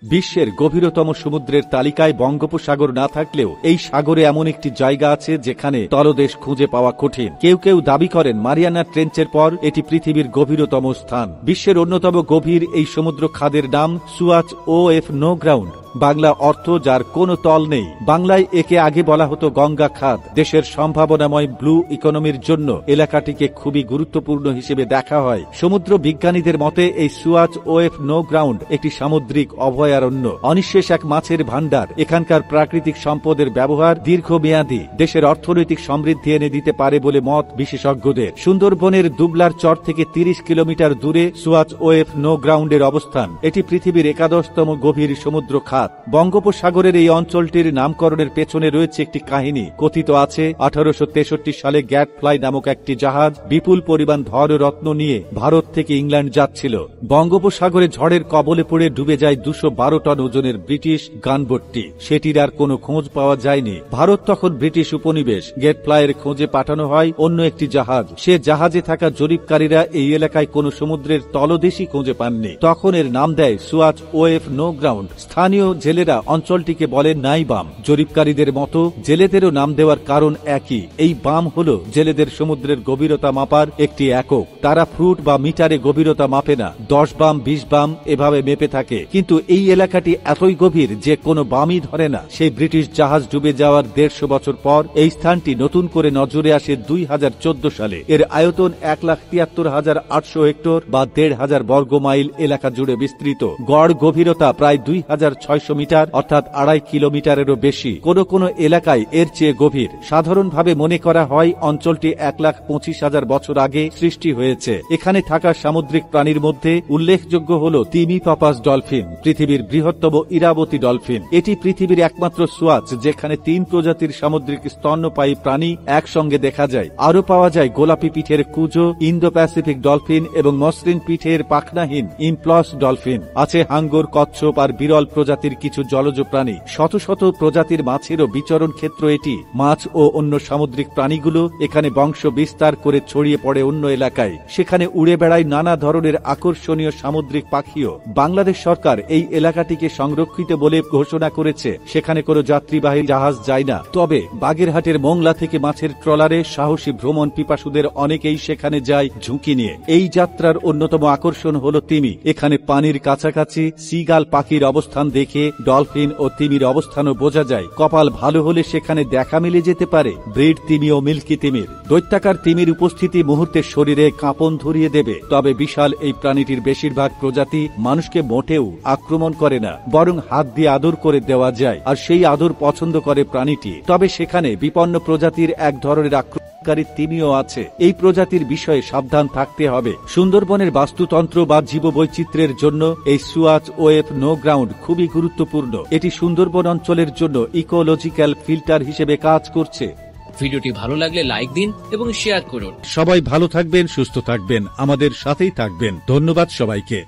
বিশ্বের গভীরতম সমুদ্রের তালিকায় বঙ্গোপসাগর না থাকলেও এই সাগরে এমন একটি জায়গা আছে যেখানে তলদেশ খুঁজে পাওয়া কঠিন। কেউ কেউ দাবি করেন মারিয়ানা ট্রেঞ্চের পর এটি পৃথিবীর গভীরতম স্থান। বিশ্বের অন্যতম গভীর এই সমুদ্র খাদের নাম সুয়াচ OF নো গ্রাউন্ড, বাংলা অর্থ যার কোনো তল নেই। বাংলায় একে আগে বলা হতো গঙ্গা খাদ। দেশের সম্ভাবনাময় ব্লু ইকোনমির জন্য এলাকাটিকে খুবই গুরুত্বপূর্ণ হিসেবে দেখা হয়। সমুদ্র বিজ্ঞানীদের মতে এই সুয়াচ OF নো গ্রাউন্ড একটি সামুদ্রিক অভয়ারণ্য, অনিঃশেষ এক মাছের ভাণ্ডার। এখানকার প্রাকৃতিক সম্পদের ব্যবহার দীর্ঘমেয়াদী, দেশের অর্থনৈতিক সমৃদ্ধি এনে দিতে পারে বলে মত বিশেষজ্ঞদের। সুন্দরবনের দুবলার চর থেকে 30 কিলোমিটার দূরে সুয়াচ OF নো গ্রাউন্ডের অবস্থান। এটি পৃথিবীর 11তম গভীর সমুদ্র খাত। বঙ্গোপসাগরের এই অঞ্চলটির নামকরণের পেছনে রয়েছে একটি কাহিনী। কথিত আছে 1863 সালে গ্যাটফ্লাই নামক একটি জাহাজ বিপুল পরিমাণ ধনরত্ন নিয়ে ভারত থেকে ইংল্যান্ড যাচ্ছিল। বঙ্গোপসাগরে ঝড়ের কবলে পড়ে ডুবে যায় 212 টন ওজনের ব্রিটিশ গানবোটটি। সেটির আর কোনো খোঁজ পাওয়া যায়নি। ভারত তখন ব্রিটিশ উপনিবেশ। গ্যাটফ্লাইয়ের খোঁজে পাঠানো হয় অন্য একটি জাহাজ। সে জাহাজে থাকা জরিপকারীরা এই এলাকায় কোনো সমুদ্রের তলদেশই খুঁজে পাননি। তখন এর নাম দেয় সুয়াচ OF নো গ্রাউন্ড। স্থানীয় জেলেরা অঞ্চলটিকে বলে নাই বাম। জরিপকারীদের মতো জেলেদেরও নাম দেওয়ার কারণ একই। এই বাম হল জেলেদের সমুদ্রের গভীরতা মাপার একটি একক। তারা ফুট বা মিটারে গভীরতা মাপে না, 10 বাম 20 বাম এভাবে মেপে থাকে। কিন্তু এই এলাকাটি এতই গভীর যে কোনো বামই ধরে না। সেই ব্রিটিশ জাহাজ ডুবে যাওয়ার 150 বছর পর এই স্থানটি নতুন করে নজরে আসে 2014 সালে। এর আয়তন 1,73,800 হেক্টর বা 1,500 বর্গ মাইল এলাকা জুড়ে বিস্তৃত। গড় গভীরতা প্রায় 2,600 মিটার অর্থাৎ 2.5 কিলোমিটারেরও বেশি। কোন কোন এলাকায় এর চেয়ে গভীর। সাধারণভাবে মনে করা হয় অঞ্চলটি 1,25,000 বছর আগে সৃষ্টি হয়েছে। এখানে থাকা সামুদ্রিক প্রাণীর মধ্যে উল্লেখযোগ্য হল তিমি পাপাস ডলফিন, পৃথিবীর বৃহত্তম ইরাবতী ডলফিন। এটি পৃথিবীর একমাত্র সুয়াচ যেখানে 3 প্রজাতির সামুদ্রিক স্তন্যপায়ী প্রাণী একসঙ্গে দেখা যায়। আরও পাওয়া যায় গোলাপি পিঠের কুজো, ইন্দো প্যাসিফিক ডলফিন এবং মসৃণ পিঠের পাখনাহীন ইমপ্লস ডলফিন। আছে হাঙ্গর, কচ্ছপ আর বিরল প্রজাতির কিছু জলজ প্রাণী। শত শত প্রজাতির মাছেরও বিচরণ ক্ষেত্র এটি। মাছ ও অন্য সামুদ্রিক প্রাণীগুলো এখানে বংশ বিস্তার করে ছড়িয়ে পড়ে অন্য এলাকায়। সেখানে উড়ে বেড়ায় নানা ধরনের আকর্ষণীয় সামুদ্রিক পাখিও। বাংলাদেশ সরকার এই এলাকাটিকে সংরক্ষিত বলে ঘোষণা করেছে। সেখানে কোনো যাত্রীবাহী জাহাজ যায় না। তবে বাগেরহাটের মোংলা থেকে মাছের ট্রলারে সাহসী ভ্রমণ পিপাসুদের অনেকেই সেখানে যায় ঝুঁকি নিয়ে। এই যাত্রার অন্যতম আকর্ষণ হল তিমি। এখানে পানির কাছাকাছি সিগাল পাখির অবস্থান দেখে ডলফিন ও তিমির অবস্থানও বোঝা যায়। কপাল ভালো হলে সেখানে দেখা মিলে যেতে পারে ব্রিড তিমি ও মিল্কি তিমির। দৈত্যাকার তিমির উপস্থিতি মুহূর্তে শরীরে কাঁপন ধরিয়ে দেবে। তবে বিশাল এই প্রাণীটির বেশিরভাগ প্রজাতি মানুষকে মোটেও আক্রমণ করে না, বরং হাত দিয়ে আদর করে দেওয়া যায়। আর সেই আদর পছন্দ করে প্রাণীটি। তবে সেখানে বিপন্ন প্রজাতির এক ধরনের আক্রমণকারী তিমিও আছে। এই প্রজাতির বিষয়ে সাবধান থাকতে হবে। সুন্দরবনের বাস্তুতন্ত্র বা জীববৈচিত্র্যের জন্য এই সুয়াচ OF নো গ্রাউন্ড খুবই গুরুত্বপূর্ণ। এটি সুন্দরবন অঞ্চলের জন্য ইকোলজিক্যাল ফিল্টার হিসেবে কাজ করছে। ভিডিওটি ভালো লাগলে লাইক দিন এবং শেয়ার করুন। সবাই ভালো থাকবেন, সুস্থ থাকবেন, আমাদের সাথেই থাকবেন। ধন্যবাদ সবাইকে।